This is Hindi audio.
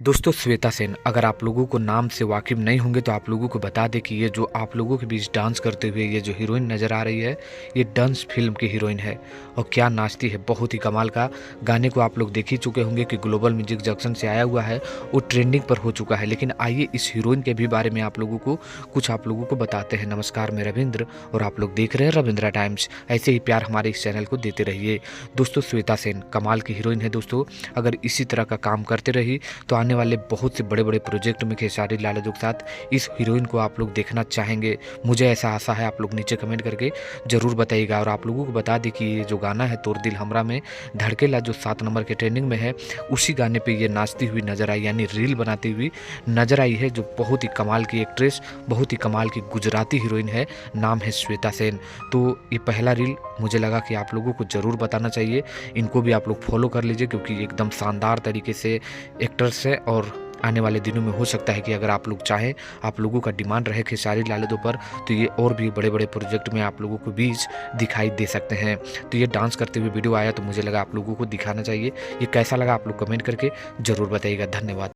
दोस्तों श्वेता सेन, अगर आप लोगों को नाम से वाकिफ़ नहीं होंगे तो आप लोगों को बता दें कि ये जो आप लोगों के बीच डांस करते हुए ये जो हीरोइन नज़र आ रही है, ये डंस फ़िल्म की हीरोइन है और क्या नाचती है, बहुत ही कमाल का। गाने को आप लोग देख ही चुके होंगे कि ग्लोबल म्यूज़िक जंक्शन से आया हुआ है, वो ट्रेंडिंग पर हो चुका है। लेकिन आइए इस हीरोइन के भी बारे में आप लोगों को बताते हैं। नमस्कार, मैं रविंद्र और आप लोग देख रहे हैं रविंद्रा टाइम्स। ऐसे ही प्यार हमारे इस चैनल को देते रहिए। दोस्तों श्वेता सेन कमाल की हीरोइन है दोस्तों, अगर इसी तरह का काम करते रही तो आने वाले बहुत से बड़े-बड़े प्रोजेक्ट में खेसारी लाल यादव के साथ इस हीरोइन को आप लोग देखना चाहेंगे। मुझे ऐसा आशा है, आप लोग नीचे कमेंट करके ज़रूर बताइएगा। और आप लोगों को बता दें कि ये जो गाना है तोर दिल हमरा में धड़केला, जो 7 नंबर के ट्रेंडिंग में है, उसी गाने पे ये नाचती हुई नज़र आई, यानी रील बनाती हुई नज़र आई है। जो बहुत ही कमाल की एक्ट्रेस, बहुत ही कमाल की गुजराती हीरोइन है, नाम है श्वेता सेन। तो ये पहला रील मुझे लगा कि आप लोगों को ज़रूर बताना चाहिए। इनको भी आप लोग फॉलो कर लीजिए क्योंकि एकदम शानदार तरीके से एक्टर्स है और आने वाले दिनों में हो सकता है कि अगर आप लोग चाहें, आप लोगों का डिमांड रहे खेसारी लाल यादव पर, तो ये और भी बड़े-बड़े प्रोजेक्ट में आप लोगों को बीच दिखाई दे सकते हैं। तो ये डांस करते हुए वीडियो आया तो मुझे लगा आप लोगों को दिखाना चाहिए। ये कैसा लगा आप लोग कमेंट करके ज़रूर बताइएगा। धन्यवाद।